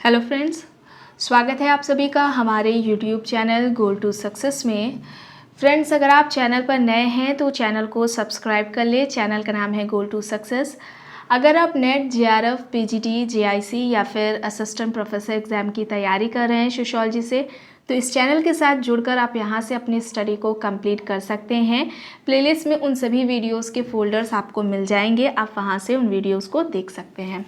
Hello friends, स्वागत है आप सभी का हमारे YouTube channel goal to success में। फ्रेंड्स, अगर आप चैनल पर नए हैं तो चैनल को सब्सक्राइब कर ले। चैनल का नाम है गोल टू सक्सेस। अगर आप नेट, जेआरएफ, पीजीटी, जेआईसी या फिर असिस्टेंट प्रोफेसर एग्ज़ाम की तैयारी कर रहे हैं सोशियोलॉजी से, तो इस चैनल के साथ जुड़कर आप यहाँ से अपनी स्टडी को कंप्लीट कर सकते हैं। प्लेलिस्ट में उन सभी वीडियोस के फोल्डर्स आपको मिल जाएंगे, आप वहाँ से उन वीडियोस को देख सकते हैं।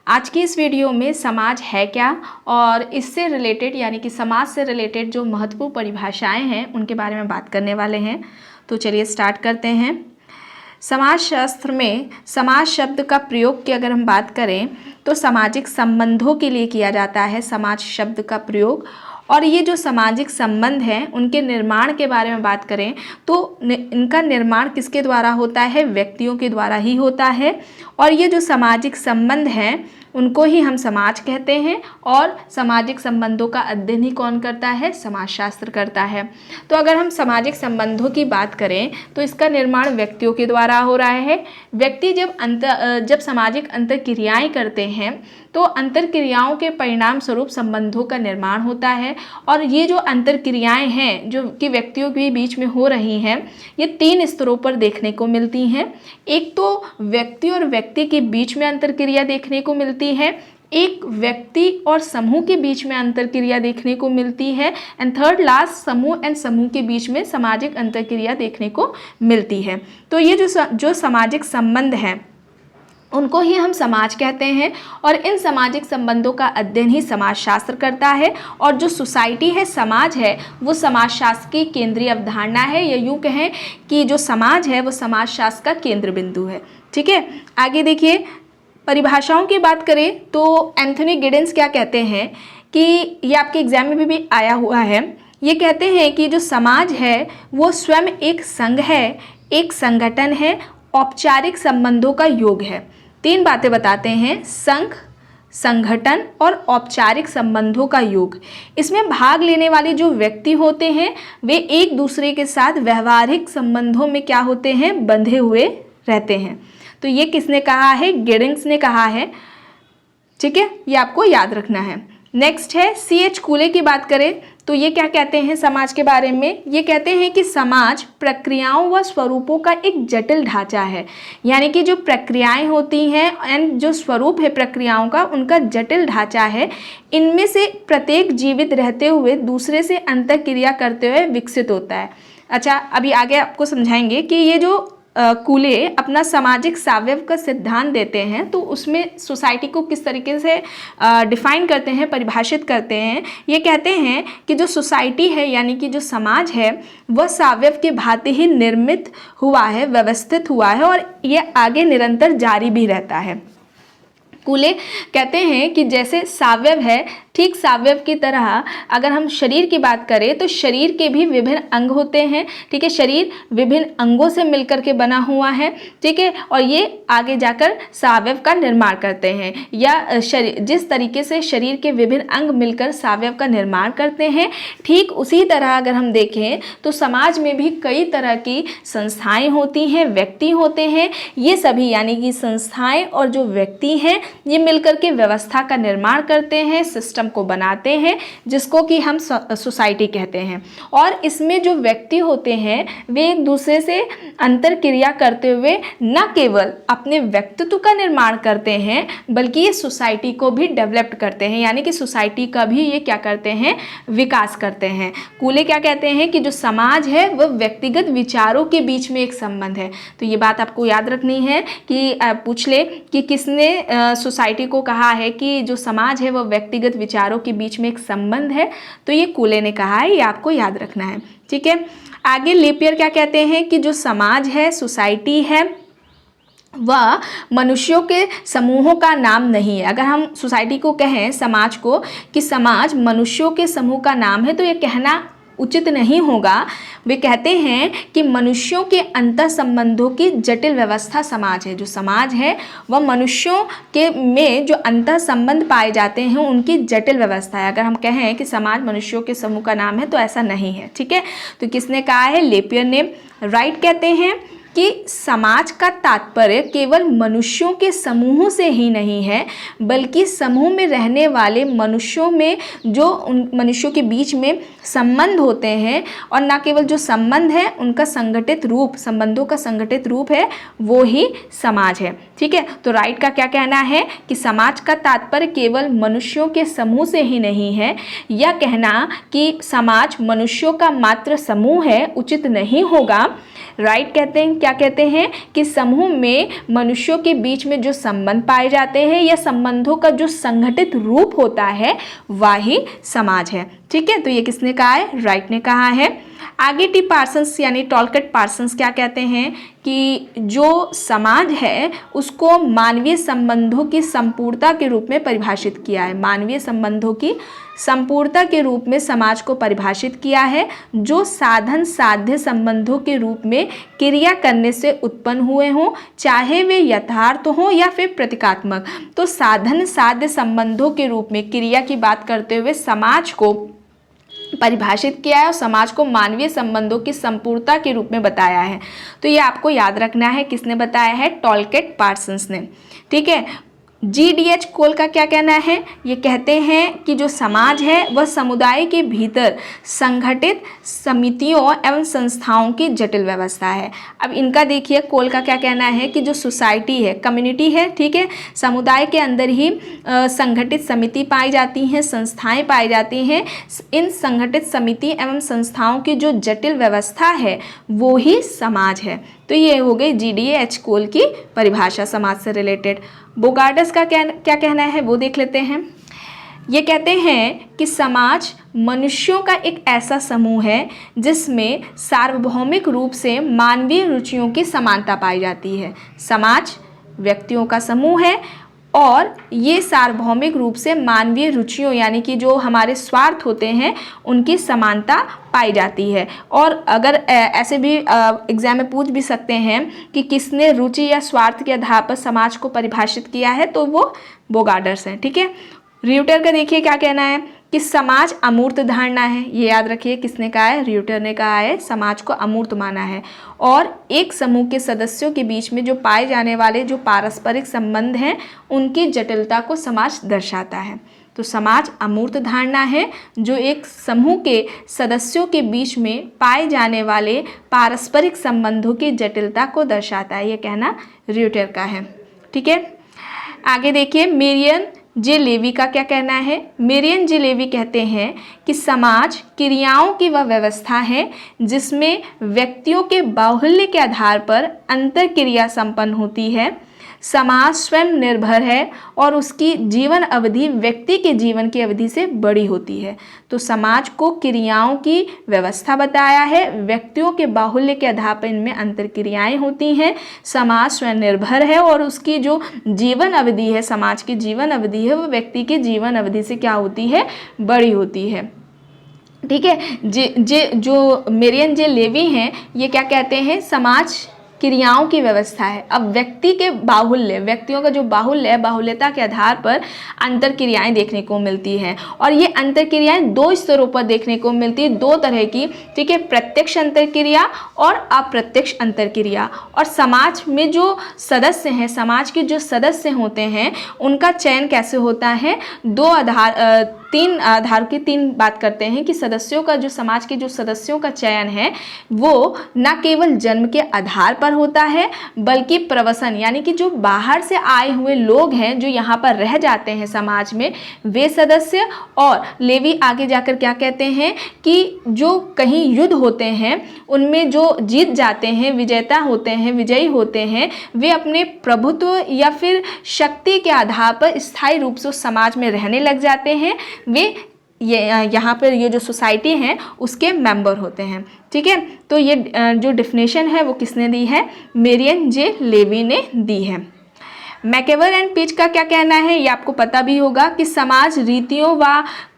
आज की इस वीडियो में समाज है क्या और इससे रिलेटेड यानी कि समाज से रिलेटेड जो महत्वपूर्ण परिभाषाएं हैं उनके बारे में बात करने वाले हैं। तो चलिए स्टार्ट करते हैं। समाजशास्त्र में समाज शब्द का प्रयोग की अगर हम बात करें तो सामाजिक संबंधों के लिए किया जाता है समाज शब्द का प्रयोग। और ये जो सामाजिक संबंध हैं उनके निर्माण के बारे में बात करें तो इनका निर्माण किसके द्वारा होता है? व्यक्तियों के द्वारा ही होता है। और ये जो सामाजिक संबंध हैं उनको ही हम समाज कहते हैं। और सामाजिक संबंधों का अध्ययन ही कौन करता है? समाजशास्त्र करता है। तो अगर हम सामाजिक संबंधों की बात करें तो इसका निर्माण व्यक्तियों के द्वारा हो रहा है। व्यक्ति जब सामाजिक अंतरक्रियाएं करते हैं तो अंतरक्रियाओं के परिणाम स्वरूप संबंधों का निर्माण होता है। और ये जो अंतरक्रियाएं हैं जो कि व्यक्तियों के बीच में हो रही हैं, ये 3 स्तरों पर देखने को मिलती हैं। एक तो व्यक्ति और व्यक्ति के बीच में अंतरक्रिया देखने को मिलती है, एक व्यक्ति और समूह के बीच में अंतरक्रिया देखने को मिलती है, एंड थर्ड लास्ट समूह एंड समूह के बीच में सामाजिक अंतरक्रिया देखने को मिलती है। तो ये जो सामाजिक संबंध हैं उनको ही हम समाज कहते हैं। और इन सामाजिक संबंधों का अध्ययन ही समाजशास्त्र करता है। और जो सोसाइटी है, समाज है, वो समाजशास्त्र की केंद्रीय अवधारणा है, या यूँ कहें कि जो समाज है वो समाजशास्त्र का केंद्र बिंदु है। ठीक है, आगे देखिए, परिभाषाओं की बात करें तो एंथनी गिडेंस क्या कहते हैं कि ये आपके एग्जाम में भी आया हुआ है। ये कहते हैं कि जो समाज है वो स्वयं एक संघ है, एक संगठन है, औपचारिक संबंधों का योग है। 3 बातें बताते हैं: संघ, संगठन और औपचारिक संबंधों का योग। इसमें भाग लेने वाले जो व्यक्ति होते हैं वे एक दूसरे के साथ व्यवहारिक संबंधों में क्या होते हैं? बंधे हुए रहते हैं। तो ये किसने कहा है? गिडिंग्स ने कहा है। ठीक है, ये आपको याद रखना है। नेक्स्ट है C.H. कूले की बात करें तो ये क्या कहते हैं समाज के बारे में? ये कहते हैं कि समाज प्रक्रियाओं व स्वरूपों का एक जटिल ढांचा है। यानी कि जो प्रक्रियाएं होती हैं एंड जो स्वरूप है प्रक्रियाओं का, उनका जटिल ढांचा है। इनमें से प्रत्येक जीवित रहते हुए दूसरे से अंतःक्रिया करते हुए विकसित होता है। अच्छा, अभी आगे आपको समझाएंगे कि ये जो कूले अपना सामाजिक सावयव का सिद्धांत देते हैं तो उसमें सोसाइटी को किस तरीके से डिफाइन करते हैं, परिभाषित करते हैं। ये कहते हैं कि जो सोसाइटी है यानी कि जो समाज है वह सावयव के भांति ही निर्मित हुआ है, व्यवस्थित हुआ है, और ये आगे निरंतर जारी भी रहता है। कूले कहते हैं कि जैसे सावयव है, ठीक सावयव की तरह अगर हम शरीर की बात करें तो शरीर के भी विभिन्न अंग होते हैं। ठीक है, शरीर विभिन्न अंगों से मिलकर के बना हुआ है। ठीक है, और ये आगे जाकर सावयव का निर्माण करते हैं, या जिस तरीके से शरीर के विभिन्न अंग मिलकर सावयव का निर्माण करते हैं, ठीक उसी तरह अगर हम देखें तो समाज में भी कई तरह की संस्थाएं होती हैं, व्यक्ति होते हैं। ये सभी यानी कि संस्थाएं और जो व्यक्ति हैं ये मिलकर के व्यवस्था का निर्माण करते हैं, सिस्टम को बनाते हैं, जिसको कि हम सोसाइटी कहते हैं। और इसमें जो व्यक्ति होते हैं वे एक दूसरे से अंतरक्रिया करते हुए न केवल अपने व्यक्तित्व का निर्माण करते हैं बल्कि ये सोसाइटी को भी डेवलप करते हैं, यानी कि सोसाइटी का भी ये क्या करते हैं? विकास करते हैं। कूले क्या कहते हैं कि जो समाज है वह व्यक्तिगत विचारों के बीच में एक संबंध है। तो ये बात आपको याद रखनी है कि पूछ ले कि किसने सोसाइटी को कहा है कि जो समाज है वह व्यक्तिगत विचारों के बीच में एक संबंध है। तो ये कूले ने कहा है, ये आपको याद रखना है। ठीक है, आगे लेपियर क्या कहते हैं कि जो समाज है, सोसाइटी है, वह मनुष्यों के समूहों का नाम नहीं है। अगर हम सोसाइटी को कहें, समाज को, कि समाज मनुष्यों के समूह का नाम है तो ये कहना उचित नहीं होगा। वे कहते हैं कि मनुष्यों के अंतर संबंधों की जटिल व्यवस्था समाज है। जो समाज है वह मनुष्यों के में जो अंतर संबंध पाए जाते हैं उनकी जटिल व्यवस्था है। अगर हम कहें कि समाज मनुष्यों के समूह का नाम है तो ऐसा नहीं है। ठीक है, तो किसने कहा है? लेपियर ने। राइट कहते हैं कि समाज का तात्पर्य केवल मनुष्यों के समूहों से ही नहीं है, बल्कि समूह में रहने वाले मनुष्यों में जो उन मनुष्यों के बीच में संबंध होते हैं, और न केवल जो संबंध है उनका संगठित रूप, संबंधों का संगठित रूप है, वो ही समाज है। ठीक है, तो राइट का क्या कहना है कि समाज का तात्पर्य केवल मनुष्यों के समूह से ही नहीं है। यह कहना कि समाज मनुष्यों का मात्र समूह है उचित नहीं होगा। राइट कहते हैं, क्या कहते हैं कि समूह में मनुष्यों के बीच में जो संबंध पाए जाते हैं या संबंधों का जो संगठित रूप होता है वही समाज है। ठीक है, तो ये किसने कहा है? राइट ने कहा है। आगे टी पार्सन्स यानी टॉलकट पार्सन्स क्या कहते हैं कि जो समाज है उसको मानवीय संबंधों की संपूर्णता के रूप में परिभाषित किया है। मानवीय संबंधों की संपूर्णता के रूप में समाज को परिभाषित किया है, जो साधन साध्य संबंधों के रूप में क्रिया करने से उत्पन्न हुए हों, चाहे वे यथार्थ हों या फिर प्रतीकात्मक। तो साधन साध्य संबंधों के रूप में क्रिया की बात करते हुए समाज को परिभाषित किया है और समाज को मानवीय संबंधों की संपूर्णता के रूप में बताया है। तो ये आपको याद रखना है, किसने बताया है? टॉलकेट पार्सन्स ने। ठीक है, GDH कोल का क्या कहना है? ये कहते हैं कि जो समाज है वह समुदाय के भीतर संगठित समितियों एवं संस्थाओं की जटिल व्यवस्था है। अब इनका देखिए, कोल का क्या कहना है कि जो सोसाइटी है, कम्युनिटी है, ठीक है, समुदाय के अंदर ही संगठित समिति पाई जाती हैं, संस्थाएं पाई जाती हैं। इन संगठित समिति एवं संस्थाओं की जो जटिल व्यवस्था है वो ही समाज है। तो ये हो गई GDH कोल की परिभाषा समाज से रिलेटेड। बोगार्डस का क्या कहना है वो देख लेते हैं। ये कहते हैं कि समाज मनुष्यों का एक ऐसा समूह है जिसमें सार्वभौमिक रूप से मानवीय रुचियों की समानता पाई जाती है। समाज व्यक्तियों का समूह है और ये सार्वभौमिक रूप से मानवीय रुचियों यानी कि जो हमारे स्वार्थ होते हैं उनकी समानता पाई जाती है। और अगर ऐसे भी एग्जाम में पूछ भी सकते हैं कि किसने रुचि या स्वार्थ के आधार पर समाज को परिभाषित किया है, तो वो बोगार्डस हैं। ठीक है, र्यूटर का देखिए क्या कहना है कि समाज अमूर्त धारणा है। ये याद रखिए, किसने कहा है? र्यूटर ने कहा है समाज को अमूर्त माना है, और एक समूह के सदस्यों के बीच में जो पाए जाने वाले जो पारस्परिक संबंध हैं उनकी जटिलता को समाज दर्शाता है। तो समाज अमूर्त धारणा है जो एक समूह के सदस्यों के बीच में पाए जाने वाले पारस्परिक संबंधों की जटिलता को दर्शाता है। ये कहना र्यूटर का है। ठीक है, आगे देखिए, मेरियन जे लेवी का क्या कहना है? मेरियन जे लेवी कहते हैं कि समाज क्रियाओं की वह व्यवस्था है जिसमें व्यक्तियों के बाहुल्य के आधार पर अंतर क्रिया संपन्न होती है। समाज स्वयं निर्भर है और उसकी जीवन अवधि व्यक्ति के जीवन की अवधि से बड़ी होती है। तो समाज को क्रियाओं की व्यवस्था बताया है, व्यक्तियों के बाहुल्य के आधार पर इनमें अंतर क्रियाएं होती हैं। समाज स्वयं निर्भर है और उसकी जो जीवन अवधि है, समाज की जीवन अवधि है, वो व्यक्ति की जीवन अवधि से क्या होती है? बड़ी होती है। ठीक है, जो मेरियन जे लेवी हैं ये क्या कहते हैं? समाज क्रियाओं की व्यवस्था है। अब व्यक्ति के बाहुल्य, व्यक्तियों का जो बाहुल्य है, बाहुल्यता के आधार पर अंतर क्रियाएं देखने को मिलती हैं, और ये अंतर क्रियाएं दो स्तरों पर देखने को मिलती है, दो तरह की। ठीक है, प्रत्यक्ष अंतर क्रिया और अप्रत्यक्ष अंतर क्रिया। और समाज में जो सदस्य हैं, समाज के जो सदस्य होते हैं उनका चयन कैसे होता है? तीन आधार की तीन बात करते हैं कि सदस्यों का जो समाज के जो सदस्यों का चयन है वो न केवल जन्म के आधार पर होता है बल्कि प्रवसन यानी कि जो बाहर से आए हुए लोग हैं जो यहाँ पर रह जाते हैं समाज में, वे सदस्य। और लेवी आगे जाकर क्या कहते हैं कि जो कहीं युद्ध होते हैं उनमें जो जीत जाते हैं, विजेता होते हैं, विजयी होते हैं, वे अपने प्रभुत्व या फिर शक्ति के आधार पर स्थायी रूप से उस समाज में रहने लग जाते हैं। वे यहाँ पर ये जो सोसाइटी है उसके मेंबर होते हैं। ठीक है, तो ये जो डेफिनेशन है वो किसने दी है? मेरियन जे लेवी ने दी है। मैकेवर एंड पिच का क्या कहना है? ये आपको पता भी होगा कि समाज रीतियों व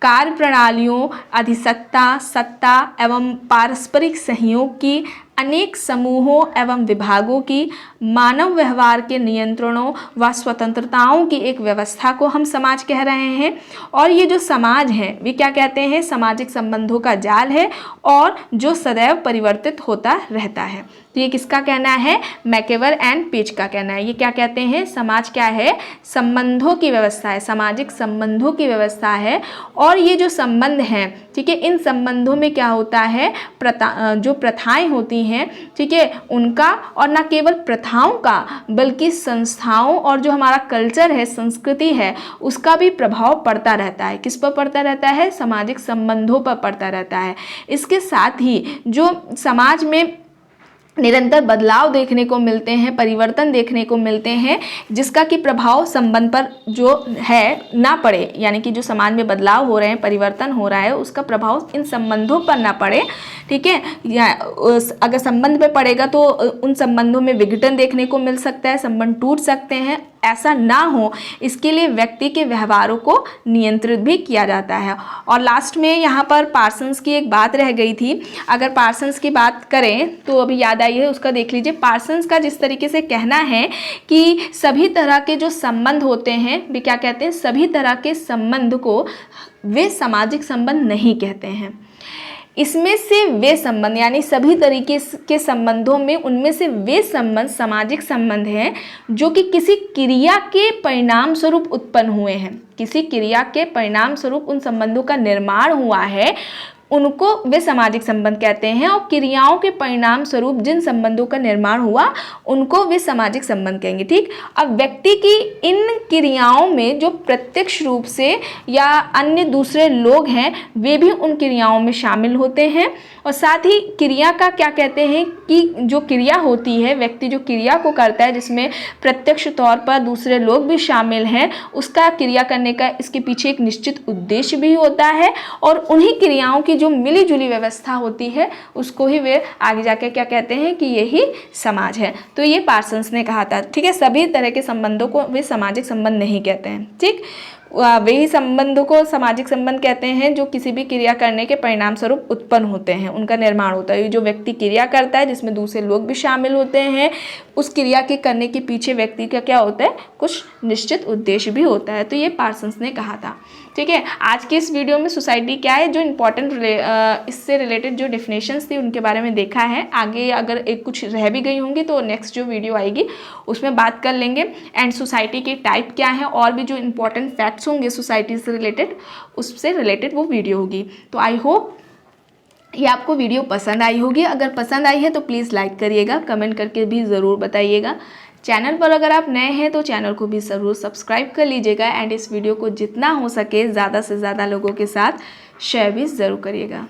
कार्य प्रणालियों, अधिसत्ता, सत्ता एवं पारस्परिक सहयोग की अनेक समूहों एवं विभागों की मानव व्यवहार के नियंत्रणों व स्वतंत्रताओं की एक व्यवस्था को हम समाज कह रहे हैं। और ये जो समाज है वे क्या कहते हैं? सामाजिक संबंधों का जाल है और जो सदैव परिवर्तित होता रहता है। तो ये किसका कहना है? मैकेवर एंड पेज का कहना है। ये क्या कहते हैं? समाज क्या है? संबंधों की व्यवस्था है, सामाजिक संबंधों की व्यवस्था है। और ये जो संबंध हैं, ठीक है, इन संबंधों में क्या होता है? जो प्रथाएं होती हैं, ठीक है, उनका, और ना केवल प्रथाओं का बल्कि संस्थाओं और जो हमारा कल्चर है, संस्कृति है, उसका भी प्रभाव पड़ता रहता है। किस पर पड़ता रहता है? सामाजिक संबंधों पर पड़ता रहता है। इसके साथ ही जो समाज में निरंतर बदलाव देखने को मिलते हैं, परिवर्तन देखने को मिलते हैं, जिसका कि प्रभाव संबंध पर जो है ना पड़े, यानी कि जो समाज में बदलाव हो रहे हैं, परिवर्तन हो रहा है, उसका प्रभाव इन संबंधों पर ना पड़े, ठीक है। या अगर संबंध पे पड़ेगा तो उन संबंधों में विघटन देखने को मिल सकता है, संबंध टूट सकते हैं। ऐसा ना हो, इसके लिए व्यक्ति के व्यवहारों को नियंत्रित भी किया जाता है। और लास्ट में यहाँ पर पार्सन्स की एक बात रह गई थी। अगर पार्सन्स की बात करें तो अभी याद आई है, उसका देख लीजिए। पार्सन्स का जिस तरीके से कहना है कि सभी तरह के जो संबंध होते हैं, वे क्या कहते हैं? सभी तरह के संबंध को वे सामाजिक संबंध नहीं कहते हैं। इसमें से वे संबंध, यानी सभी तरीके के संबंधों में उनमें से वे संबंध सामाजिक संबंध हैं जो कि किसी क्रिया के परिणाम स्वरूप उत्पन्न हुए हैं। किसी क्रिया के परिणाम स्वरूप उन संबंधों का निर्माण हुआ है, उनको वे सामाजिक संबंध कहते हैं। और क्रियाओं के परिणाम स्वरूप जिन संबंधों का निर्माण हुआ, उनको वे सामाजिक संबंध कहेंगे, ठीक। अब व्यक्ति की इन क्रियाओं में जो प्रत्यक्ष रूप से या अन्य दूसरे लोग हैं, वे भी उन क्रियाओं में शामिल होते हैं। और साथ ही क्रिया का क्या कहते हैं कि जो क्रिया होती है, व्यक्ति जो क्रिया को करता है, जिसमें प्रत्यक्ष तौर पर दूसरे लोग भी शामिल हैं, उसका क्रिया करने का इसके पीछे एक निश्चित उद्देश्य भी होता है। और उन्हीं क्रियाओं की जो मिली जुली व्यवस्था होती है, उसको ही वे आगे जाके क्या कहते हैं कि यही समाज है। तो ये पार्सन्स ने कहा था, ठीक है। सभी तरह के संबंधों को वे सामाजिक संबंध नहीं कहते हैं, ठीक। वे ही संबंधों को सामाजिक संबंध कहते हैं जो किसी भी क्रिया करने के परिणाम स्वरूप उत्पन्न होते हैं, उनका निर्माण होता है। जो व्यक्ति क्रिया करता है जिसमें दूसरे लोग भी शामिल होते हैं, उस क्रिया के करने के पीछे व्यक्ति का क्या होता है? कुछ निश्चित उद्देश्य भी होता है। तो ये पार्सन्स ने कहा था, ठीक है। आज के इस वीडियो में सोसाइटी क्या है, जो इम्पोर्टेंट इससे रिलेटेड जो डेफिनेशंस थी उनके बारे में देखा है। आगे अगर एक कुछ रह भी गई होंगी तो नेक्स्ट जो वीडियो आएगी उसमें बात कर लेंगे। एंड सोसाइटी की टाइप क्या है, और भी जो इम्पोर्टेंट फैक्ट्स होंगे सोसाइटी से रिलेटेड, उससे रिलेटेड वो वीडियो होगी। तो आई होप ये आपको वीडियो पसंद आई होगी। अगर पसंद आई है तो प्लीज़ लाइक करिएगा, कमेंट करके भी ज़रूर बताइएगा। चैनल पर अगर आप नए हैं तो चैनल को भी ज़रूर सब्सक्राइब कर लीजिएगा। एंड इस वीडियो को जितना हो सके ज़्यादा से ज़्यादा लोगों के साथ शेयर भी ज़रूर करिएगा।